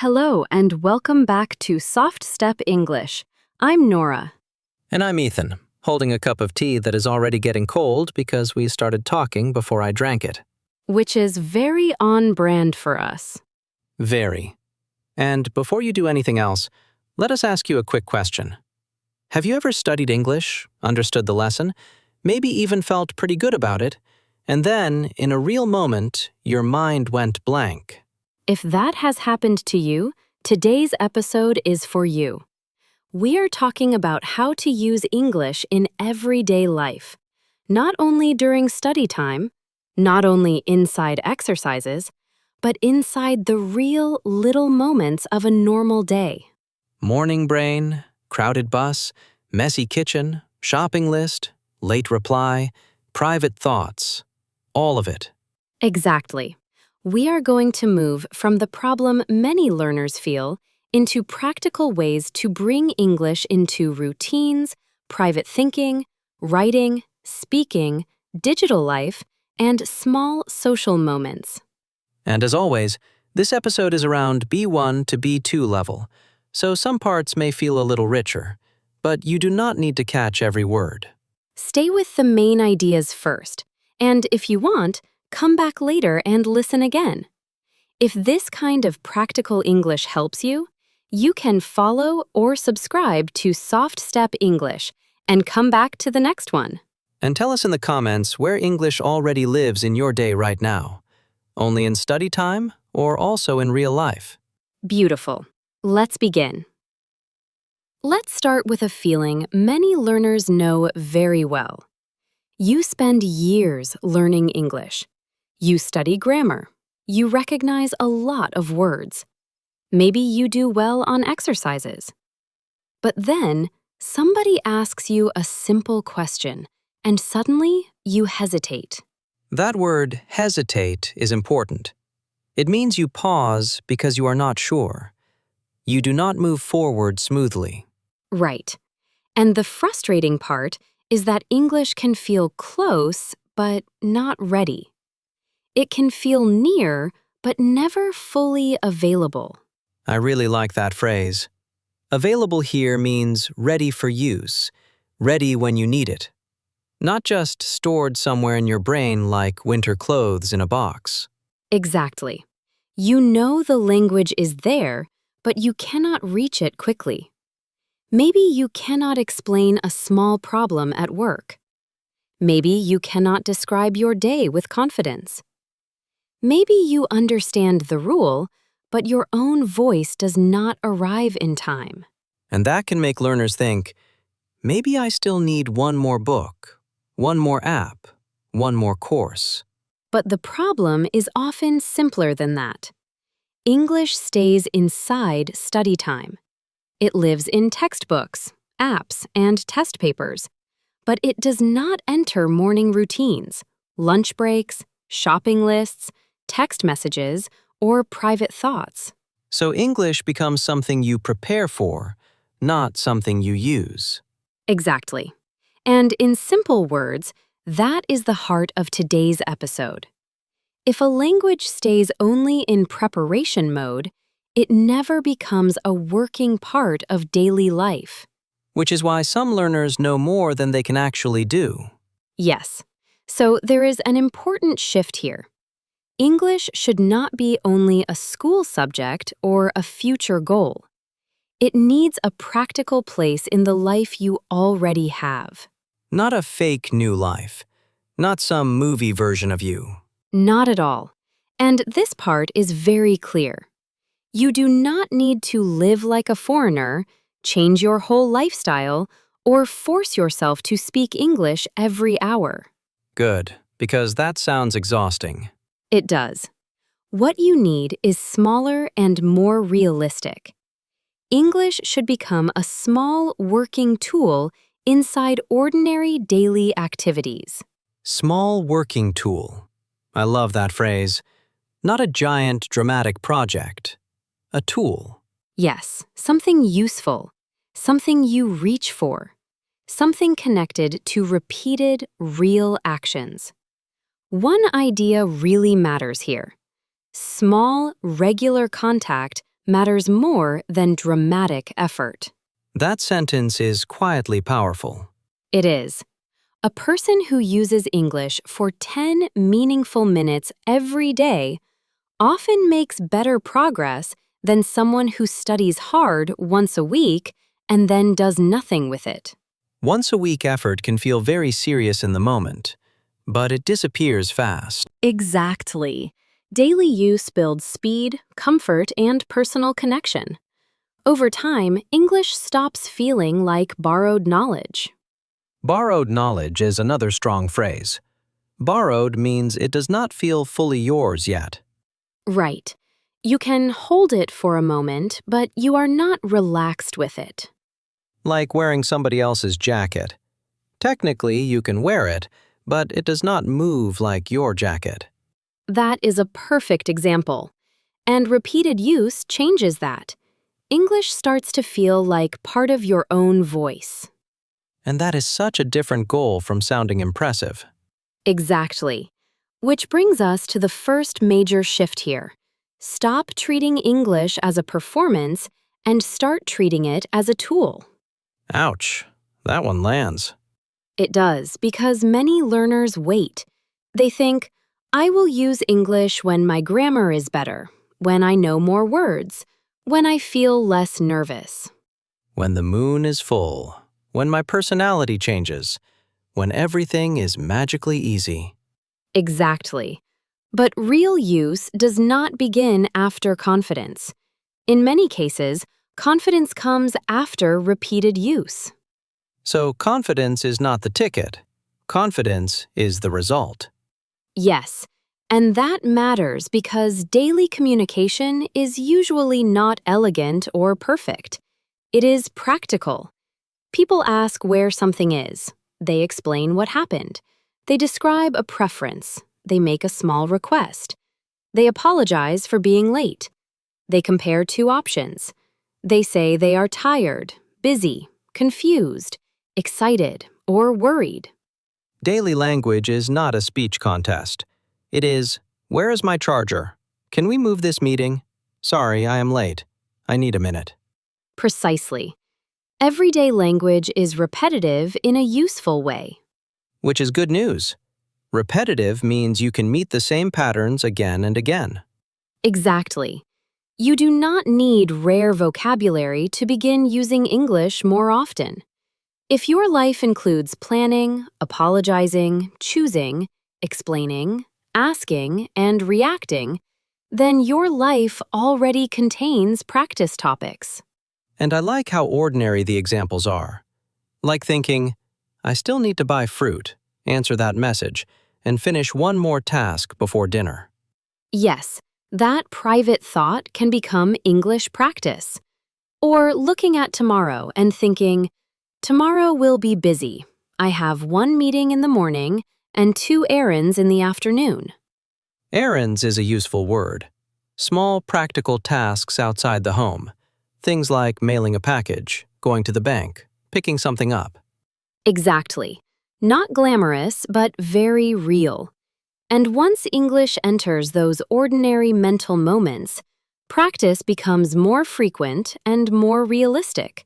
Hello and welcome back to Soft Step English. I'm Nora. And I'm Ethan, holding a cup of tea that is already getting cold because we started talking before I drank it. Which is very on brand for us. Very. And before you do anything else, let us ask you a quick question. Have you ever studied English, understood the lesson, maybe even felt pretty good about it, and then, in a real moment, your mind went blank? If that has happened to you, today's episode is for you. We are talking about how to use English in everyday life, not only during study time, not only inside exercises, but inside the real little moments of a normal day. Morning brain, crowded bus, messy kitchen, shopping list, late reply, private thoughts, all of it. Exactly. We are going to move from the problem many learners feel into practical ways to bring English into routines, private thinking, writing, speaking, digital life, and small social moments. And as always, this episode is around B1 to B2 level, so some parts may feel a little richer, but you do not need to catch every word. Stay with the main ideas first, and if you want, come back later and listen again. If this kind of practical English helps you, you can follow or subscribe to Soft Step English and come back to the next one. And tell us in the comments where English already lives in your day right now. Only in study time or also in real life? Beautiful. Let's begin. Let's start with a feeling many learners know very well. You spend years learning English. You study grammar. You recognize a lot of words. Maybe you do well on exercises. But then, somebody asks you a simple question, and suddenly you hesitate. That word, hesitate, is important. It means you pause because you are not sure. You do not move forward smoothly. Right. And the frustrating part is that English can feel close, but not ready. It can feel near, but never fully available. I really like that phrase. Available here means ready for use, ready when you need it. Not just stored somewhere in your brain like winter clothes in a box. Exactly. You know the language is there, but you cannot reach it quickly. Maybe you cannot explain a small problem at work. Maybe you cannot describe your day with confidence. Maybe you understand the rule, but your own voice does not arrive in time. And that can make learners think, maybe I still need one more book, one more app, one more course. But the problem is often simpler than that. English stays inside study time. It lives in textbooks, apps, and test papers. But it does not enter morning routines, lunch breaks, shopping lists, text messages, or private thoughts. So English becomes something you prepare for, not something you use. Exactly. And in simple words, that is the heart of today's episode. If a language stays only in preparation mode, it never becomes a working part of daily life. Which is why some learners know more than they can actually do. Yes. So there is an important shift here. English should not be only a school subject or a future goal. It needs a practical place in the life you already have. Not a fake new life. Not some movie version of you. Not at all. And this part is very clear. You do not need to live like a foreigner, change your whole lifestyle, or force yourself to speak English every hour. Good, because that sounds exhausting. It does. What you need is smaller and more realistic. English should become a small working tool inside ordinary daily activities. Small working tool. I love that phrase. Not a giant, dramatic project. A tool. Yes, something useful, something you reach for, something connected to repeated, real actions. One idea really matters here. Small, regular contact matters more than dramatic effort. That sentence is quietly powerful. It is. A person who uses English for 10 meaningful minutes every day often makes better progress than someone who studies hard once a week and then does nothing with it. Once-a-week effort can feel very serious in the moment, but it disappears fast. Exactly. Daily use builds speed, comfort, and personal connection. Over time, English stops feeling like borrowed knowledge. Borrowed knowledge is another strong phrase. Borrowed means it does not feel fully yours yet. Right. You can hold it for a moment, but you are not relaxed with it. Like wearing somebody else's jacket. Technically, you can wear it, but it does not move like your jacket. That is a perfect example. And repeated use changes that. English starts to feel like part of your own voice. And that is such a different goal from sounding impressive. Exactly. Which brings us to the first major shift here. Stop treating English as a performance and start treating it as a tool. Ouch, that one lands. It does, because many learners wait. They think, I will use English when my grammar is better, when I know more words, when I feel less nervous. When the moon is full, when my personality changes, when everything is magically easy. Exactly. But real use does not begin after confidence. In many cases, confidence comes after repeated use. So confidence is not the ticket. Confidence is the result. Yes, and that matters because daily communication is usually not elegant or perfect. It is practical. People ask where something is. They explain what happened. They describe a preference. They make a small request. They apologize for being late. They compare two options. They say they are tired, busy, confused, excited, or worried. Daily language is not a speech contest. It is, where is my charger? Can we move this meeting? Sorry, I am late. I need a minute. Precisely. Everyday language is repetitive in a useful way. Which is good news. Repetitive means you can meet the same patterns again and again. Exactly. You do not need rare vocabulary to begin using English more often. If your life includes planning, apologizing, choosing, explaining, asking, and reacting, then your life already contains practice topics. And I like how ordinary the examples are. Like thinking, I still need to buy fruit, answer that message, and finish one more task before dinner. Yes, that private thought can become English practice. Or looking at tomorrow and thinking, tomorrow will be busy. I have one meeting in the morning and 2 errands in the afternoon. Errands is a useful word. Small, practical tasks outside the home. Things like mailing a package, going to the bank, picking something up. Exactly. Not glamorous, but very real. And once English enters those ordinary mental moments, practice becomes more frequent and more realistic.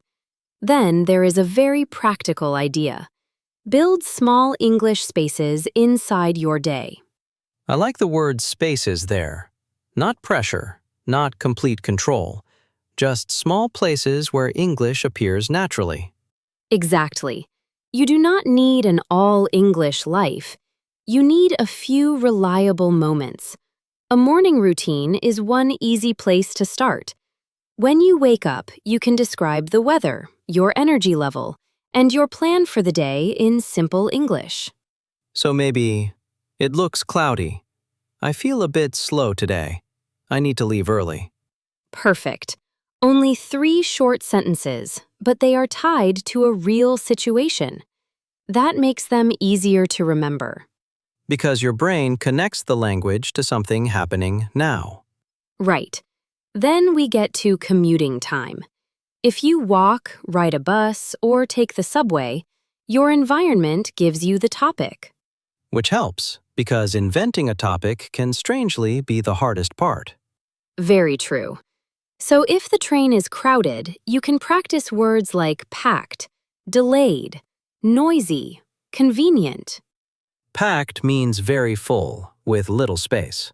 Then there is a very practical idea. Build small English spaces inside your day. I like the word spaces there. Not pressure, not complete control. Just small places where English appears naturally. Exactly. You do not need an all-English life. You need a few reliable moments. A morning routine is one easy place to start. When you wake up, you can describe the weather, your energy level, and your plan for the day in simple English. So maybe, it looks cloudy. I feel a bit slow today. I need to leave early. Perfect. Only 3 short sentences, but they are tied to a real situation. That makes them easier to remember. Because your brain connects the language to something happening now. Right. Then we get to commuting time. If you walk, ride a bus, or take the subway, your environment gives you the topic. Which helps, because inventing a topic can strangely be the hardest part. Very true. So if the train is crowded, you can practice words like packed, delayed, noisy, convenient. Packed means very full, with little space.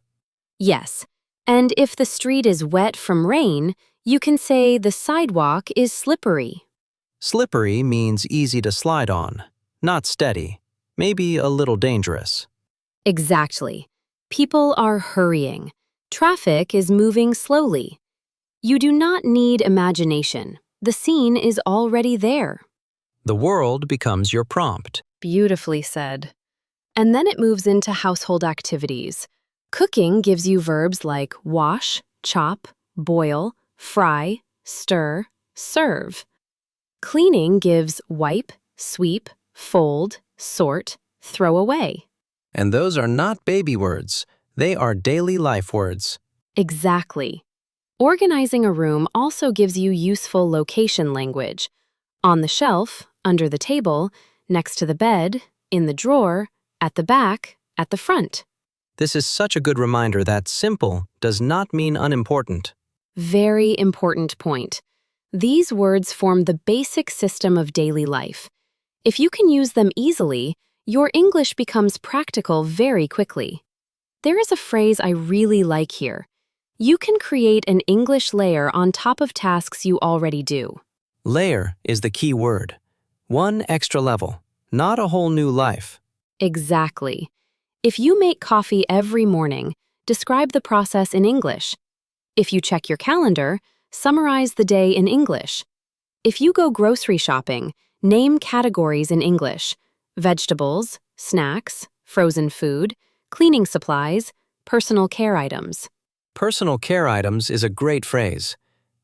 Yes, and if the street is wet from rain, you can say the sidewalk is slippery. Slippery means easy to slide on, not steady, maybe a little dangerous. Exactly. People are hurrying. Traffic is moving slowly. You do not need imagination. The scene is already there. The world becomes your prompt. Beautifully said. And then it moves into household activities. Cooking gives you verbs like wash, chop, boil, fry, stir, serve. Cleaning gives wipe, sweep, fold, sort, throw away. And those are not baby words. They are daily life words. Exactly. Organizing a room also gives you useful location language. On the shelf, under the table, next to the bed, in the drawer, at the back, at the front. This is such a good reminder that simple does not mean unimportant. Very important point. These words form the basic system of daily life. If you can use them easily, your English becomes practical very quickly. There is a phrase I really like here. You can create an English layer on top of tasks you already do. Layer is the key word. One extra level, not a whole new life. Exactly. If you make coffee every morning, describe the process in English. If you check your calendar, summarize the day in English. If you go grocery shopping, name categories in English: vegetables, snacks, frozen food, cleaning supplies, personal care items. Personal care items is a great phrase.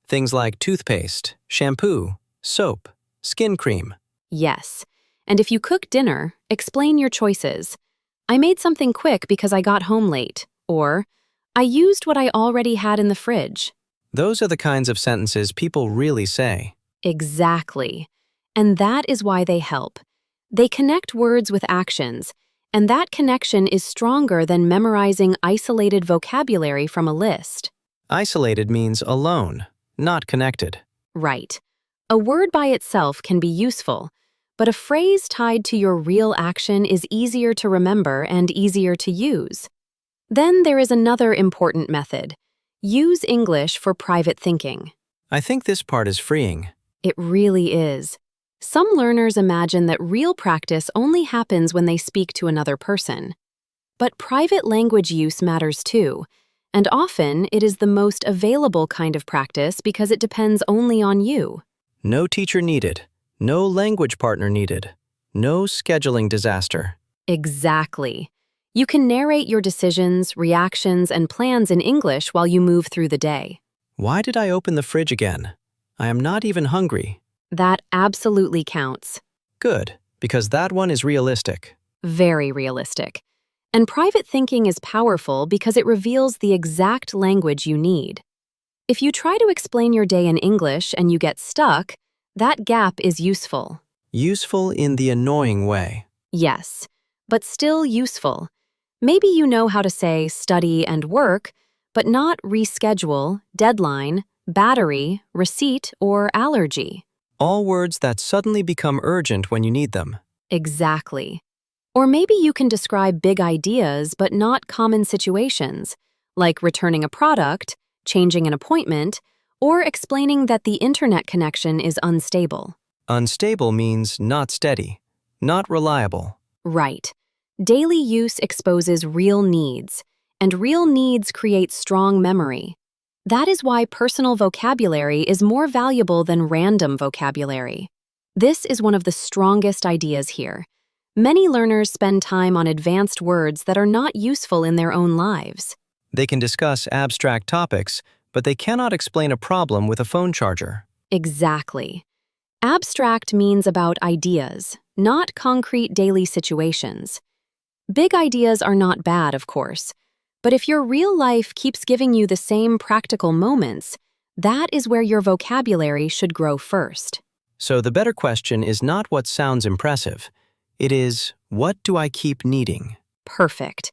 Things like toothpaste, shampoo, soap, skin cream. Yes. And if you cook dinner, explain your choices. I made something quick because I got home late. Or, I used what I already had in the fridge. Those are the kinds of sentences people really say. Exactly. And that is why they help. They connect words with actions, and that connection is stronger than memorizing isolated vocabulary from a list. Isolated means alone, not connected. Right. A word by itself can be useful, but a phrase tied to your real action is easier to remember and easier to use. Then there is another important method. Use English for private thinking. I think this part is freeing. It really is. Some learners imagine that real practice only happens when they speak to another person. But private language use matters too, and often it is the most available kind of practice because it depends only on you. No teacher needed. No language partner needed. No scheduling disaster. Exactly. You can narrate your decisions, reactions, and plans in English while you move through the day. Why did I open the fridge again? I am not even hungry. That absolutely counts. Good, because that one is realistic. Very realistic. And private thinking is powerful because it reveals the exact language you need. If you try to explain your day in English and you get stuck, that gap is useful. Useful in the annoying way. Yes, but still useful. Maybe you know how to say study and work, but not reschedule, deadline, battery, receipt, or allergy. All words that suddenly become urgent when you need them. Exactly. Or maybe you can describe big ideas but not common situations, like returning a product, changing an appointment, or explaining that the internet connection is unstable. Unstable means not steady, not reliable. Right. Daily use exposes real needs, and real needs create strong memory. That is why personal vocabulary is more valuable than random vocabulary. This is one of the strongest ideas here. Many learners spend time on advanced words that are not useful in their own lives. They can discuss abstract topics, but they cannot explain a problem with a phone charger. Exactly. Abstract means about ideas, not concrete daily situations. Big ideas are not bad, of course, but if your real life keeps giving you the same practical moments, that is where your vocabulary should grow first. So the better question is not what sounds impressive. It is, what do I keep needing? Perfect.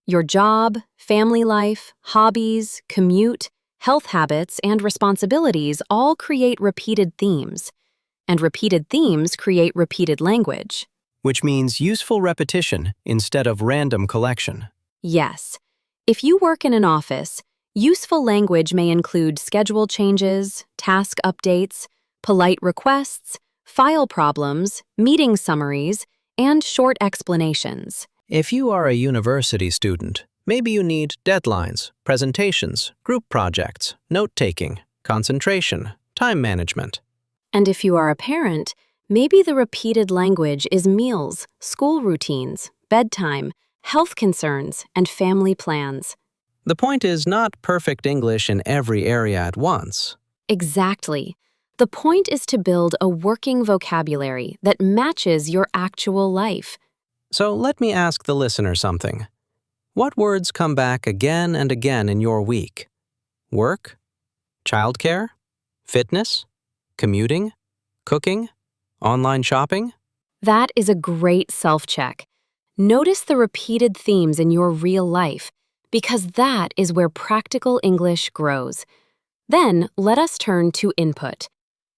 Your job, family life, hobbies, commute, health habits, and responsibilities all create repeated themes. And repeated themes create repeated language. Which means useful repetition instead of random collection. Yes. If you work in an office, useful language may include schedule changes, task updates, polite requests, file problems, meeting summaries, and short explanations. If you are a university student, maybe you need deadlines, presentations, group projects, note-taking, concentration, time management. And if you are a parent, maybe the repeated language is meals, school routines, bedtime, health concerns, and family plans. The point is not perfect English in every area at once. Exactly. The point is to build a working vocabulary that matches your actual life. So let me ask the listener something. What words come back again and again in your week? Work? Childcare? Fitness? Commuting? Cooking? Online shopping? That is a great self-check. Notice the repeated themes in your real life, because that is where practical English grows. Then let us turn to input.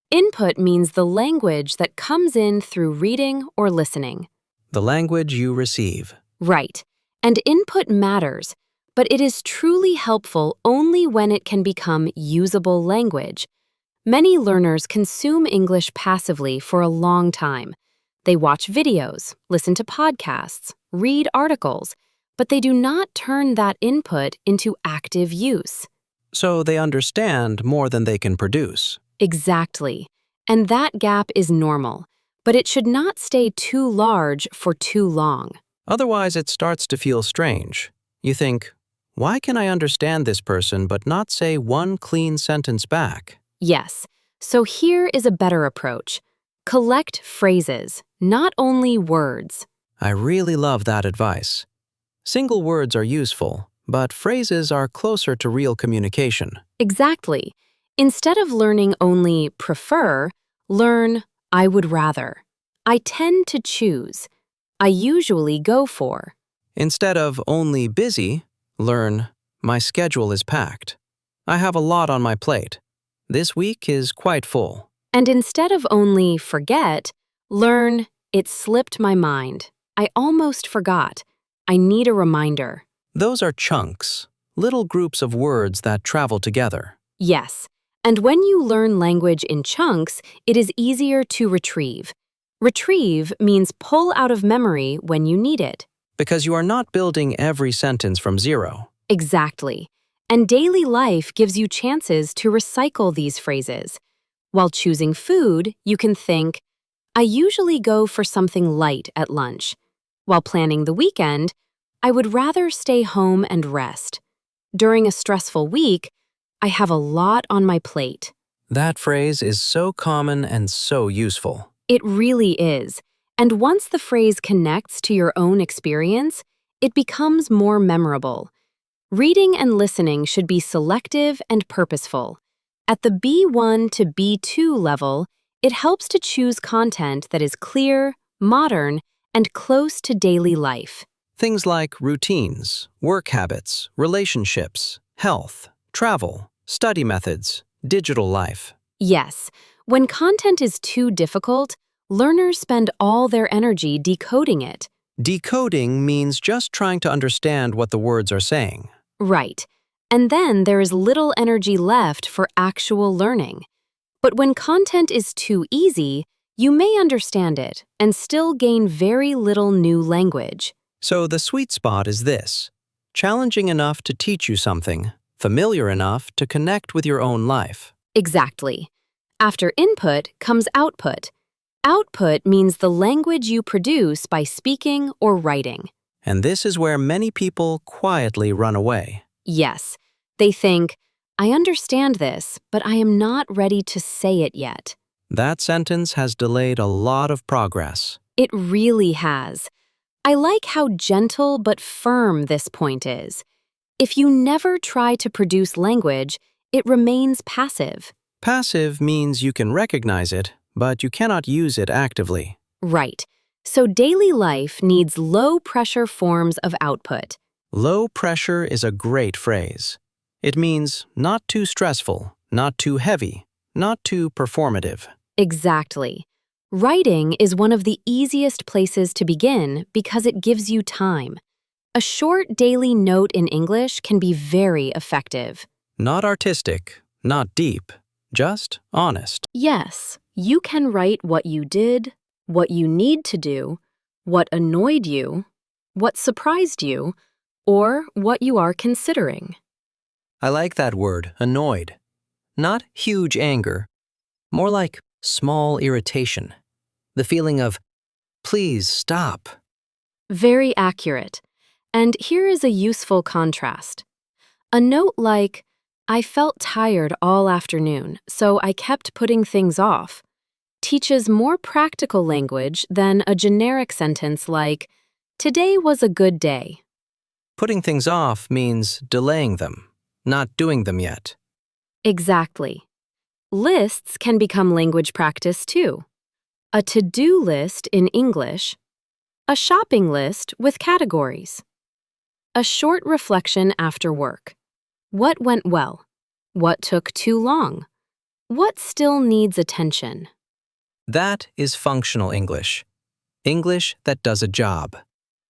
Input means the language that comes in through reading or listening. The language you receive. Right. And input matters, but it is truly helpful only when it can become usable language. Many learners consume English passively for a long time. They watch videos, listen to podcasts, read articles, but they do not turn that input into active use. So they understand more than they can produce. Exactly. And that gap is normal, but it should not stay too large for too long. Otherwise, it starts to feel strange. You think, why can I understand this person but not say one clean sentence back? Yes. So here is a better approach. Collect phrases, not only words. I really love that advice. Single words are useful, but phrases are closer to real communication. Exactly. Instead of learning only prefer, learn I would rather. I tend to choose. I usually go for. Instead of only busy, learn my schedule is packed. I have a lot on my plate. This week is quite full. And instead of only forget, learn it slipped my mind. I almost forgot. I need a reminder. Those are chunks, little groups of words that travel together. Yes. And when you learn language in chunks, it is easier to retrieve. Retrieve means pull out of memory when you need it. Because you are not building every sentence from zero. Exactly. And daily life gives you chances to recycle these phrases. While choosing food, you can think, I usually go for something light at lunch. While planning the weekend, I would rather stay home and rest. During a stressful week, I have a lot on my plate. That phrase is so common and so useful. It really is. And once the phrase connects to your own experience, it becomes more memorable. Reading and listening should be selective and purposeful. At the B1 to B2 level, it helps to choose content that is clear, modern, and close to daily life. Things like routines, work habits, relationships, health, travel, study methods, digital life. Yes, when content is too difficult, learners spend all their energy decoding it. Decoding means just trying to understand what the words are saying. Right. And then there is little energy left for actual learning. But when content is too easy, you may understand it and still gain very little new language. So the sweet spot is this: challenging enough to teach you something, familiar enough to connect with your own life. Exactly. After input comes output. Output means the language you produce by speaking or writing. And this is where many people quietly run away. Yes, they think, I understand this, but I am not ready to say it yet. That sentence has delayed a lot of progress. It really has. I like how gentle but firm this point is. If you never try to produce language, it remains passive. Passive means you can recognize it, but you cannot use it actively. Right. So daily life needs low-pressure forms of output. Low pressure is a great phrase. It means not too stressful, not too heavy, not too performative. Exactly. Writing is one of the easiest places to begin because it gives you time. A short daily note in English can be very effective. Not artistic, not deep, just honest. Yes, you can write what you did, what you need to do, what annoyed you, what surprised you, or what you are considering. I like that word, annoyed. Not huge anger, more like small irritation. The feeling of, please stop. Very accurate. And here is a useful contrast. A note like, I felt tired all afternoon, so I kept putting things off, teaches more practical language than a generic sentence like, today was a good day. Putting things off means delaying them, not doing them yet. Exactly. Lists can become language practice too. A to-do list in English, a shopping list with categories. A short reflection after work. What went well? What took too long? What still needs attention? That is functional English. English that does a job.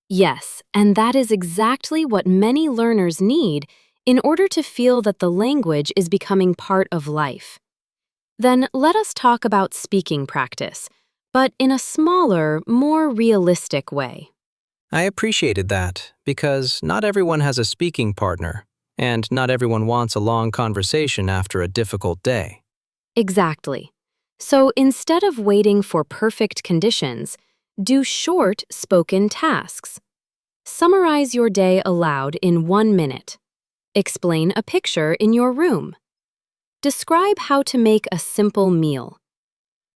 Yes, and that is exactly what many learners need in order to feel that the language is becoming part of life. Then let us talk about speaking practice, but in a smaller, more realistic way. I appreciated that because not everyone has a speaking partner, and not everyone wants a long conversation after a difficult day. Exactly. So instead of waiting for perfect conditions, do short spoken tasks. Summarize your day aloud in 1 minute. Explain a picture in your room. Describe how to make a simple meal.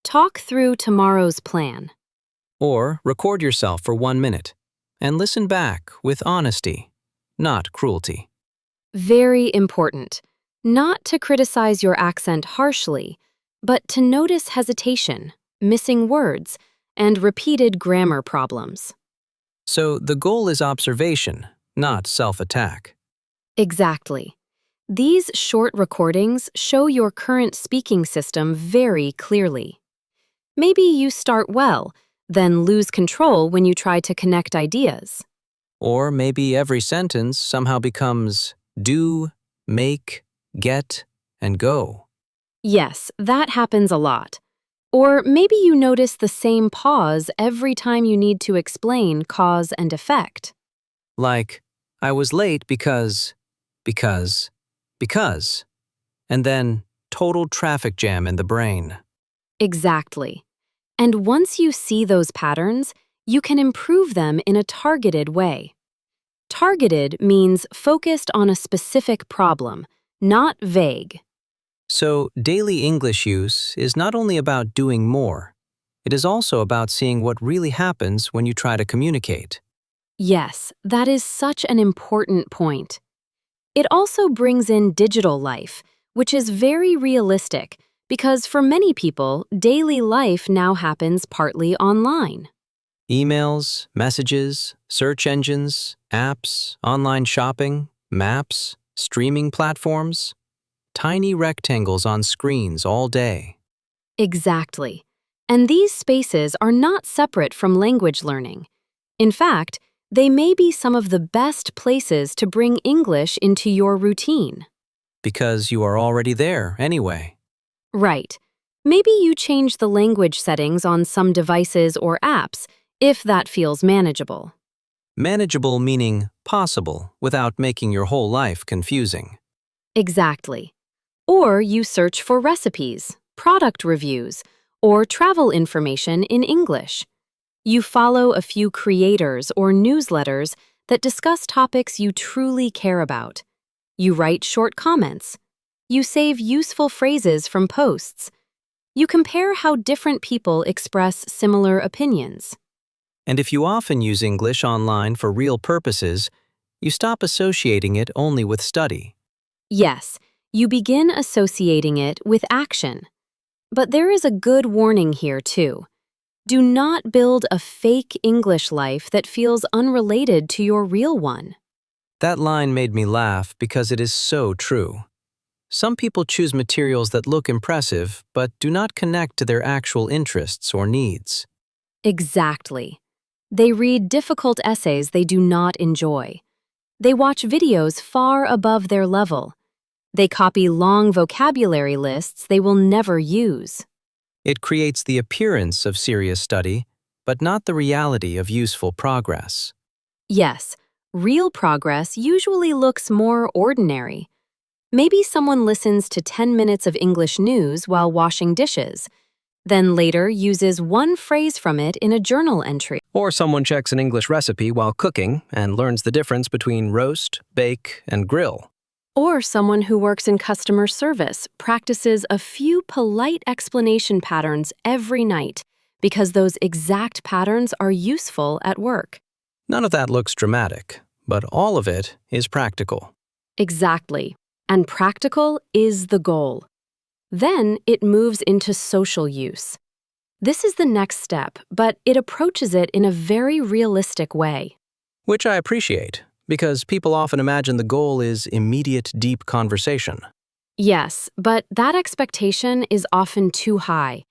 Talk through tomorrow's plan. Or record yourself for 1 minute and listen back with honesty, not cruelty. Very important. Not to criticize your accent harshly, but to notice hesitation, missing words, and repeated grammar problems. So the goal is observation, not self-attack. Exactly. These short recordings show your current speaking system very clearly. Maybe you start well, then lose control when you try to connect ideas. Or maybe every sentence somehow becomes do, make, get, and go. Yes, that happens a lot. Or maybe you notice the same pause every time you need to explain cause and effect. Like, I was late because, and then total traffic jam in the brain. Exactly. And once you see those patterns, you can improve them in a targeted way. Targeted means focused on a specific problem, not vague. So daily English use is not only about doing more, it is also about seeing what really happens when you try to communicate. Yes, that is such an important point. It also brings in digital life, which is very realistic because for many people, daily life now happens partly online. Emails, messages, search engines, apps, online shopping, maps, streaming platforms, tiny rectangles on screens all day. Exactly. And these spaces are not separate from language learning. In fact, they may be some of the best places to bring English into your routine. Because you are already there anyway. Right. Maybe you change the language settings on some devices or apps if that feels manageable. Manageable meaning possible without making your whole life confusing. Exactly. Or you search for recipes, product reviews, or travel information in English. You follow a few creators or newsletters that discuss topics you truly care about. You write short comments. You save useful phrases from posts. You compare how different people express similar opinions. And if you often use English online for real purposes, you stop associating it only with study. Yes, you begin associating it with action. But there is a good warning here, too. Do not build a fake English life that feels unrelated to your real one. That line made me laugh because it is so true. Some people choose materials that look impressive but do not connect to their actual interests or needs. Exactly. They read difficult essays they do not enjoy. They watch videos far above their level. They copy long vocabulary lists they will never use. It creates the appearance of serious study, but not the reality of useful progress. Yes, real progress usually looks more ordinary. Maybe someone listens to 10 minutes of English news while washing dishes, then later uses one phrase from it in a journal entry. Or someone checks an English recipe while cooking and learns the difference between roast, bake, and grill. Or someone who works in customer service practices a few polite explanation patterns every night because those exact patterns are useful at work. None of that looks dramatic, but all of it is practical. Exactly. And practical is the goal. Then it moves into social use. This is the next step, but it approaches it in a very realistic way. Which I appreciate, because people often imagine the goal is immediate, deep conversation. Yes, but that expectation is often too high.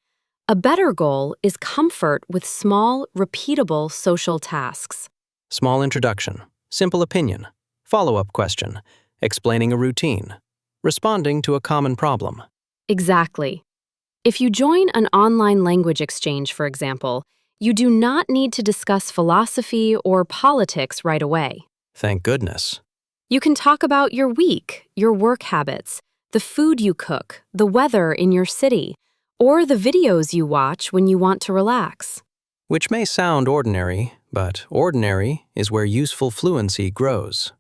A better goal is comfort with small, repeatable social tasks. Small introduction, simple opinion, follow-up question, explaining a routine, responding to a common problem. Exactly. If you join an online language exchange, for example, you do not need to discuss philosophy or politics right away. Thank goodness. You can talk about your week, your work habits, the food you cook, the weather in your city, or the videos you watch when you want to relax. Which may sound ordinary, but ordinary is where useful fluency grows.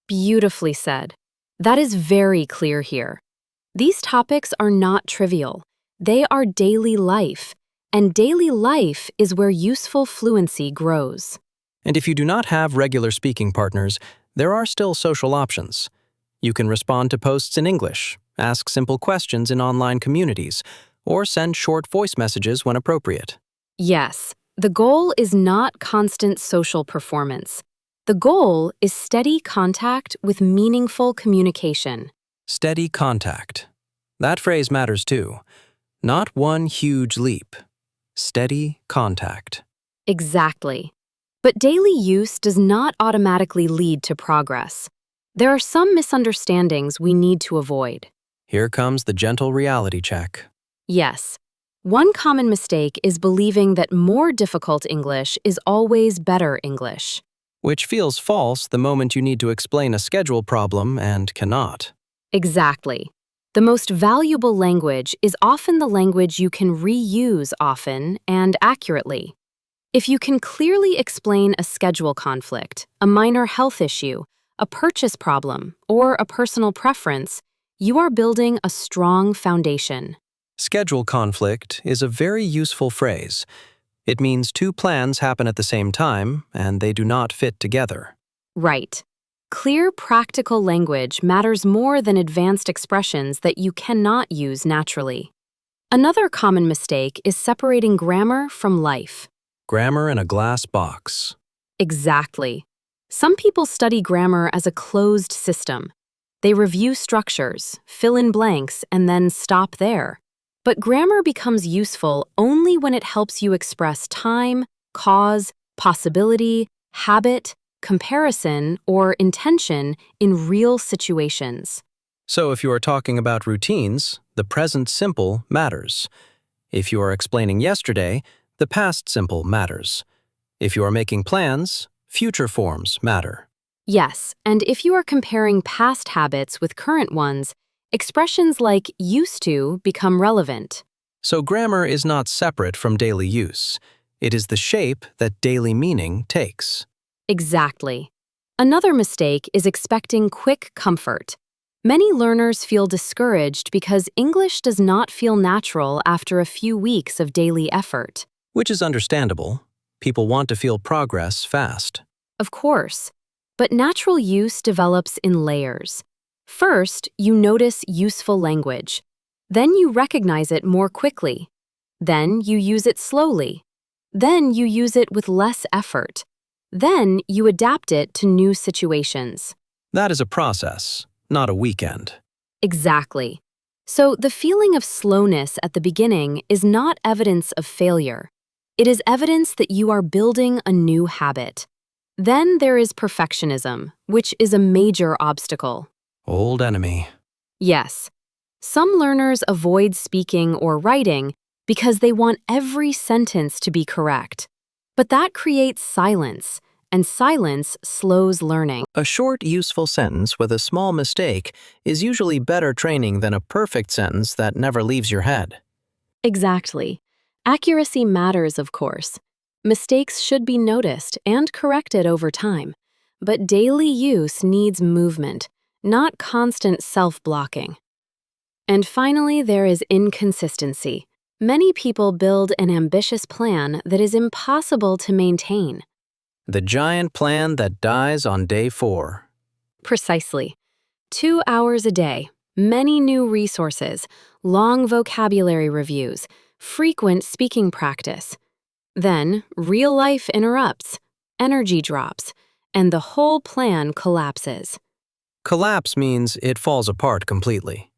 Beautifully said. That is very clear here. These topics are not trivial. They are daily life, and daily life is where useful fluency grows. And if you do not have regular speaking partners, there are still social options. You can respond to posts in English, ask simple questions in online communities, or send short voice messages when appropriate. Yes, the goal is not constant social performance. The goal is steady contact with meaningful communication. Steady contact. That phrase matters too. Not one huge leap. Steady contact. Exactly. But daily use does not automatically lead to progress. There are some misunderstandings we need to avoid. Here comes the gentle reality check. Yes. One common mistake is believing that more difficult English is always better English. Which feels false the moment you need to explain a schedule problem and cannot. Exactly. The most valuable language is often the language you can reuse often and accurately. If you can clearly explain a schedule conflict, a minor health issue, a purchase problem, or a personal preference, you are building a strong foundation. Schedule conflict is a very useful phrase. It means two plans happen at the same time, and they do not fit together. Right. Clear, practical language matters more than advanced expressions that you cannot use naturally. Another common mistake is separating grammar from life. Grammar in a glass box. Exactly. Some people study grammar as a closed system. They review structures, fill in blanks, and then stop there. But grammar becomes useful only when it helps you express time, cause, possibility, habit, comparison, or intention in real situations. So if you are talking about routines, the present simple matters. If you are explaining yesterday, the past simple matters. If you are making plans, future forms matter. Yes, and if you are comparing past habits with current ones, expressions like used to become relevant. So grammar is not separate from daily use. It is the shape that daily meaning takes. Exactly. Another mistake is expecting quick comfort. Many learners feel discouraged because English does not feel natural after a few weeks of daily effort. Which is understandable. People want to feel progress fast. Of course, but natural use develops in layers. First, you notice useful language. Then you recognize it more quickly. Then you use it slowly. Then you use it with less effort. Then you adapt it to new situations. That is a process, not a weekend. Exactly. So the feeling of slowness at the beginning is not evidence of failure. It is evidence that you are building a new habit. Then there is perfectionism, which is a major obstacle. Old enemy. Yes, some learners avoid speaking or writing because they want every sentence to be correct. But that creates silence, and silence slows learning. A short, useful sentence with a small mistake is usually better training than a perfect sentence that never leaves your head. Exactly. Accuracy matters, of course. Mistakes should be noticed and corrected over time. But daily use needs movement, not constant self-blocking. And finally, there is inconsistency. Many people build an ambitious plan that is impossible to maintain. The giant plan that dies on day 4. Precisely. 2 hours a day, many new resources, long vocabulary reviews, frequent speaking practice. Then, real life interrupts, energy drops, and the whole plan collapses. Collapse means it falls apart completely.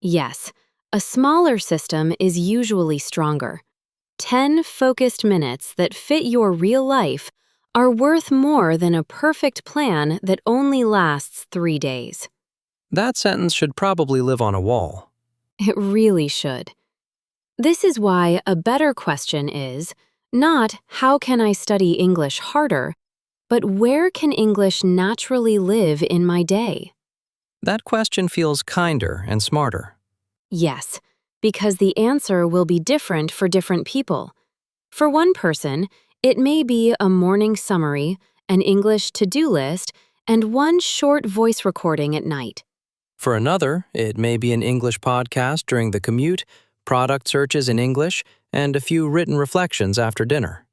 Yes, a smaller system is usually stronger. 10 focused minutes that fit your real life are worth more than a perfect plan that only lasts 3 days. That sentence should probably live on a wall. It really should. This is why a better question is not how can I study English harder, but where can English naturally live in my day? That question feels kinder and smarter. Yes, because the answer will be different for different people. For one person, it may be a morning summary, an English to-do list, and one short voice recording at night. For another, it may be an English podcast during the commute, product searches in English, and a few written reflections after dinner.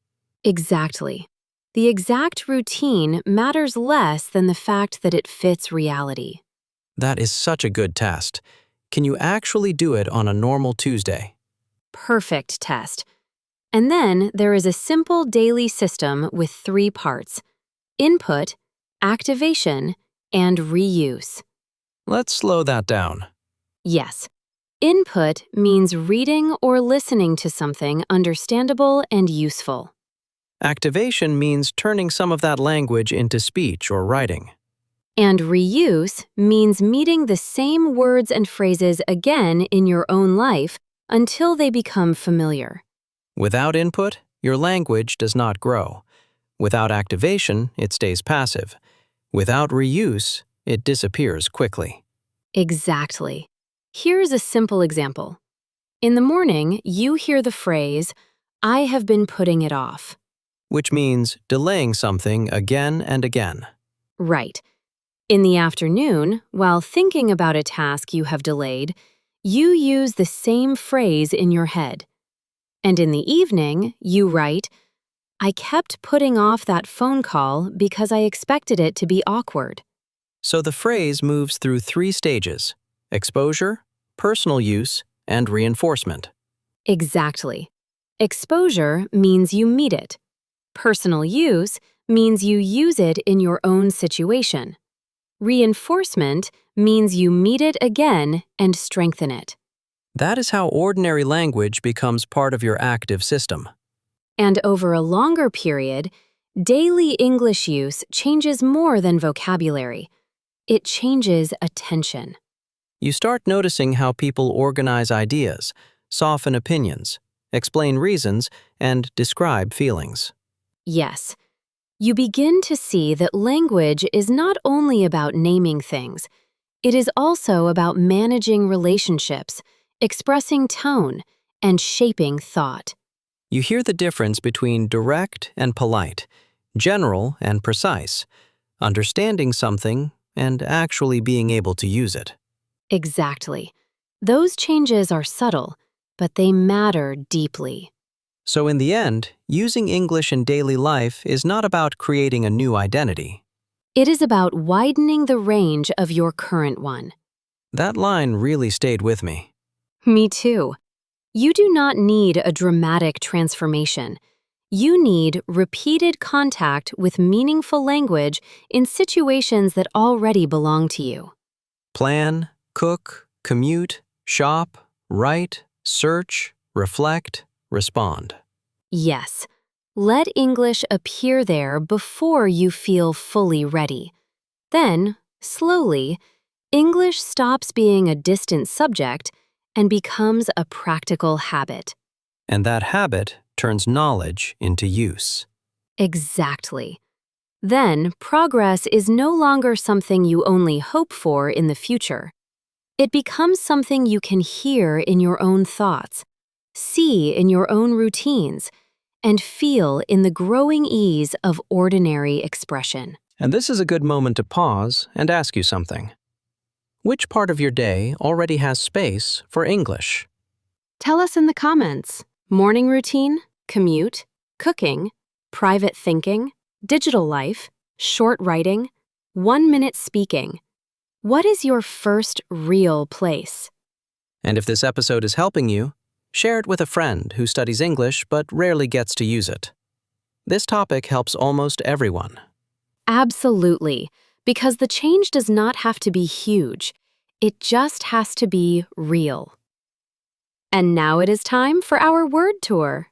Exactly. The exact routine matters less than the fact that it fits reality. That is such a good test. Can you actually do it on a normal Tuesday? Perfect test. And then there is a simple daily system with 3 parts: input, activation, and reuse. Let's slow that down. Yes. Input means reading or listening to something understandable and useful. Activation means turning some of that language into speech or writing. And reuse means meeting the same words and phrases again in your own life until they become familiar. Without input, your language does not grow. Without activation, it stays passive. Without reuse, it disappears quickly. Exactly. Here's a simple example. In the morning, you hear the phrase, "I have been putting it off." Which means delaying something again and again. Right. In the afternoon, while thinking about a task you have delayed, you use the same phrase in your head. And in the evening, you write, "I kept putting off that phone call because I expected it to be awkward." So the phrase moves through 3 stages: exposure, personal use, and reinforcement. Exactly. Exposure means you meet it. Personal use means you use it in your own situation. Reinforcement means you meet it again and strengthen it. That is how ordinary language becomes part of your active system. And over a longer period, daily English use changes more than vocabulary. It changes attention. You start noticing how people organize ideas, soften opinions, explain reasons, and describe feelings. Yes, you begin to see that language is not only about naming things, it is also about managing relationships, expressing tone, and shaping thought. You hear the difference between direct and polite, general and precise, understanding something and actually being able to use it. Exactly. Those changes are subtle, but they matter deeply. So in the end, using English in daily life is not about creating a new identity. It is about widening the range of your current one. That line really stayed with me. Me too. You do not need a dramatic transformation. You need repeated contact with meaningful language in situations that already belong to you. Plan, cook, commute, shop, write, search, reflect, respond. Yes, let English appear there before you feel fully ready. Then, slowly, English stops being a distant subject and becomes a practical habit. And that habit turns knowledge into use. Exactly. Then, progress is no longer something you only hope for in the future. It becomes something you can hear in your own thoughts, see in your own routines, and feel in the growing ease of ordinary expression. And this is a good moment to pause and ask you something. Which part of your day already has space for English? Tell us in the comments. Morning routine, commute, cooking, private thinking, digital life, short writing, 1-minute speaking. What is your first real place? And if this episode is helping you, share it with a friend who studies English but rarely gets to use it. This topic helps almost everyone. Absolutely, because the change does not have to be huge. It just has to be real. And now it is time for our word tour.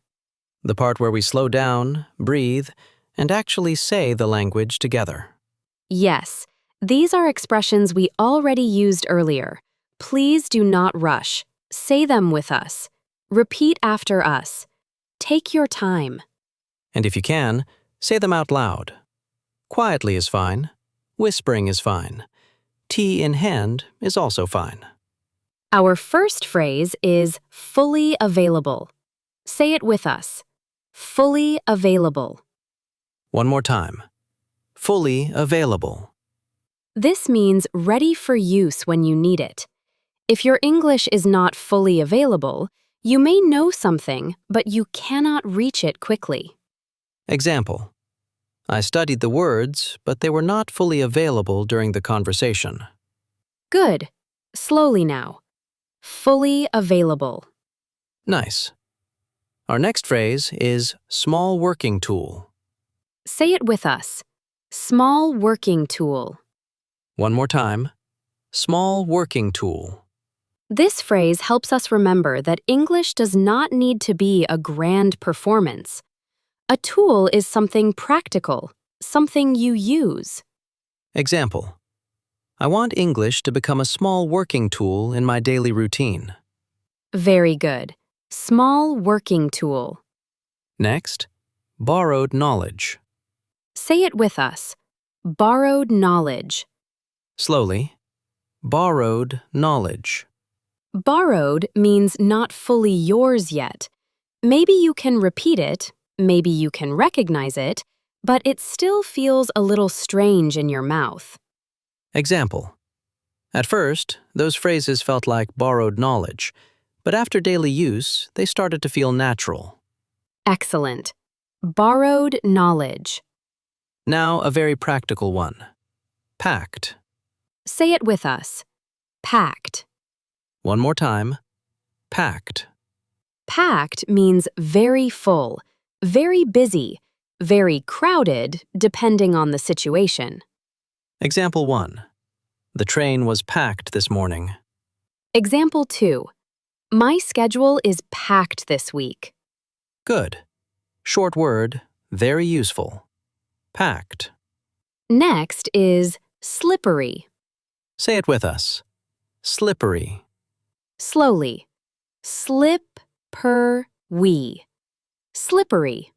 The part where we slow down, breathe, and actually say the language together. Yes, these are expressions we already used earlier. Please do not rush. Say them with us. Repeat after us. Take your time. And if you can, say them out loud. Quietly is fine. Whispering is fine. Tea in hand is also fine. Our first phrase is fully available. Say it with us. Fully available. One more time. Fully available. This means ready for use when you need it. If your English is not fully available, you may know something, but you cannot reach it quickly. Example. I studied the words, but they were not fully available during the conversation. Good. Slowly now. Fully available. Nice. Our next phrase is small working tool. Say it with us. Small working tool. One more time. Small working tool. This phrase helps us remember that English does not need to be a grand performance. A tool is something practical, something you use. Example. I want English to become a small working tool in my daily routine. Very good. Small working tool. Next, borrowed knowledge. Say it with us. Borrowed knowledge. Slowly. Borrowed knowledge. Borrowed means not fully yours yet. Maybe you can repeat it, maybe you can recognize it, but it still feels a little strange in your mouth. Example. At first, those phrases felt like borrowed knowledge, but after daily use, they started to feel natural. Excellent. Borrowed knowledge. Now, a very practical one. Packed. Say it with us. Packed. One more time. Packed. Packed means very full, very busy, very crowded, depending on the situation. Example 1. The train was packed this morning. Example 2. My schedule is packed this week. Good. Short word, very useful. Packed. Next is slippery. Say it with us. Slippery. Slowly. Slip-per-wee. Slippery.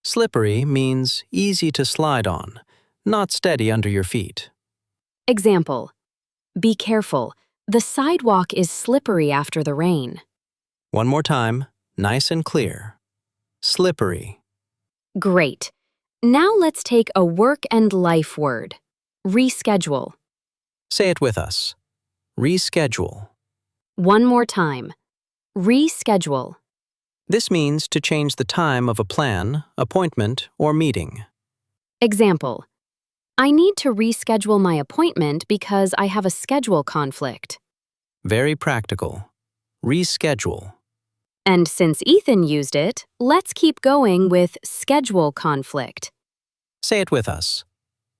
Slippery means easy to slide on, not steady under your feet. Example. Be careful. The sidewalk is slippery after the rain. One more time, nice and clear. Slippery. Great. Now let's take a work and life word. Reschedule. Say it with us. Reschedule. One more time. Reschedule. This means to change the time of a plan, appointment, or meeting. Example. I need to reschedule my appointment because I have a schedule conflict. Very practical. Reschedule. And since Ethan used it, let's keep going with schedule conflict. Say it with us.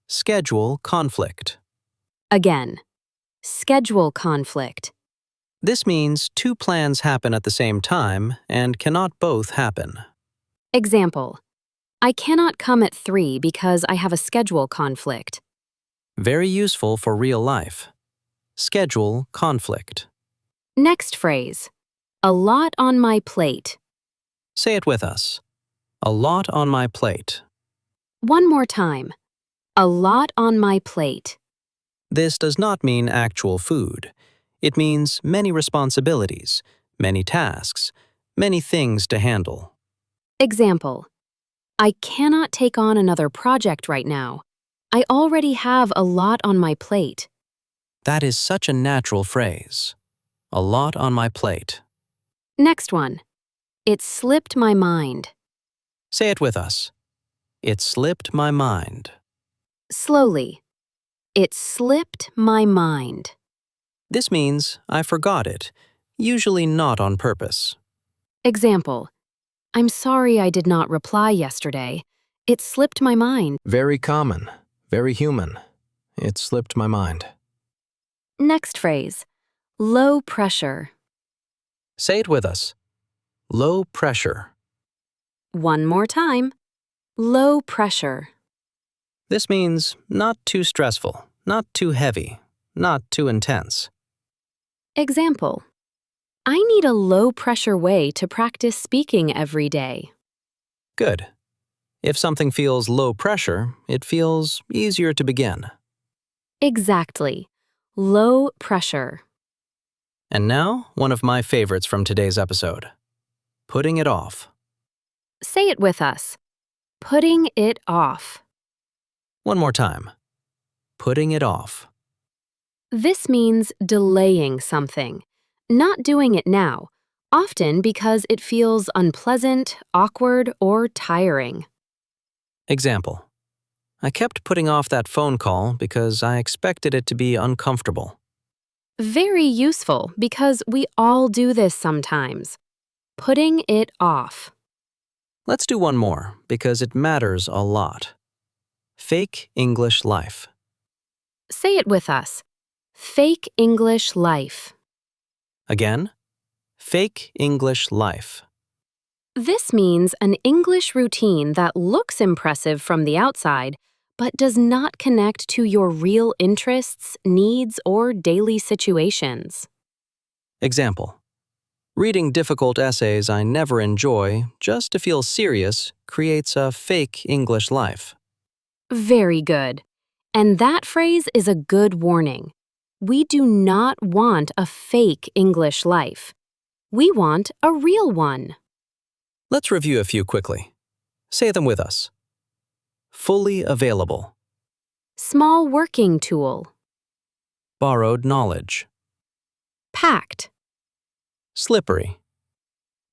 Schedule conflict. Again, schedule conflict. This means two plans happen at the same time and cannot both happen. Example, I cannot come at 3 because I have a schedule conflict. Very useful for real life. Schedule conflict. Next phrase, a lot on my plate. Say it with us. A lot on my plate. One more time, a lot on my plate. This does not mean actual food. It means many responsibilities, many tasks, many things to handle. Example, I cannot take on another project right now. I already have a lot on my plate. That is such a natural phrase. A lot on my plate. Next one, it slipped my mind. Say it with us. It slipped my mind. Slowly, it slipped my mind. This means I forgot it, usually not on purpose. Example, I'm sorry I did not reply yesterday. It slipped my mind. Very common, very human. It slipped my mind. Next phrase, low pressure. Say it with us. Low pressure. One more time, low pressure. This means not too stressful, not too heavy, not too intense. Example, I need a low-pressure way to practice speaking every day. Good. If something feels low pressure, it feels easier to begin. Exactly, low pressure. And now, one of my favorites from today's episode. Putting it off. Say it with us, putting it off. One more time. Putting it off. This means delaying something, not doing it now, often because it feels unpleasant, awkward, or tiring. Example. I kept putting off that phone call because I expected it to be uncomfortable. Very useful because we all do this sometimes. Putting it off. Let's do one more because it matters a lot. Fake English life. Say it with us. Fake English life. Again, fake English life. This means an English routine that looks impressive from the outside, but does not connect to your real interests, needs, or daily situations. Example. Reading difficult essays I never enjoy just to feel serious creates a fake English life. Very good. And that phrase is a good warning. We do not want a fake English life. We want a real one. Let's review a few quickly. Say them with us. Fully available. Small working tool. Borrowed knowledge. Packed. Slippery.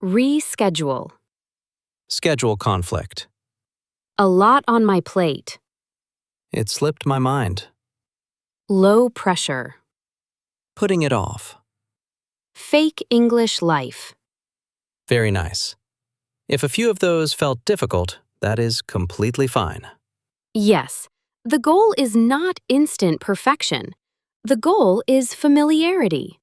Reschedule. Schedule conflict. A lot on my plate. It slipped my mind. Low pressure. Putting it off. Fake English life. Very nice. If a few of those felt difficult, that is completely fine. Yes, the goal is not instant perfection. The goal is familiarity.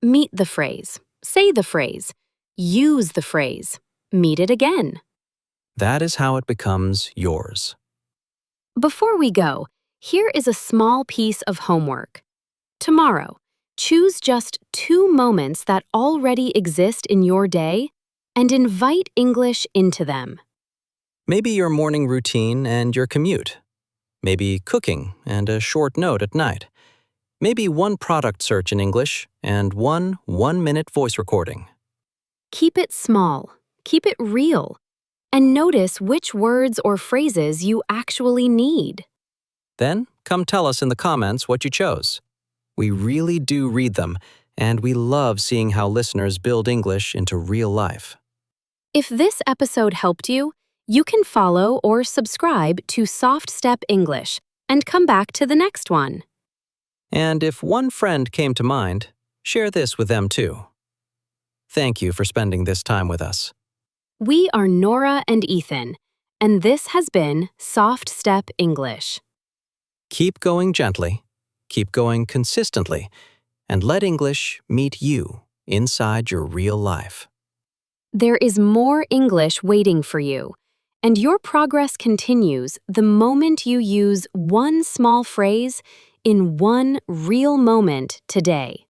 Meet the phrase, say the phrase, use the phrase, meet it again. That is how it becomes yours. Before we go, here is a small piece of homework. Tomorrow, choose just 2 moments that already exist in your day and invite English into them. Maybe your morning routine and your commute. Maybe cooking and a short note at night. Maybe one product search in English and one 1-minute voice recording. Keep it small, keep it real, and notice which words or phrases you actually need. Then, come tell us in the comments what you chose. We really do read them, and we love seeing how listeners build English into real life. If this episode helped you, you can follow or subscribe to Soft Step English and come back to the next one. And if one friend came to mind, share this with them too. Thank you for spending this time with us. We are Nora and Ethan, and this has been Soft Step English. Keep going gently, keep going consistently, and let English meet you inside your real life. There is more English waiting for you, and your progress continues the moment you use one small phrase in one real moment today.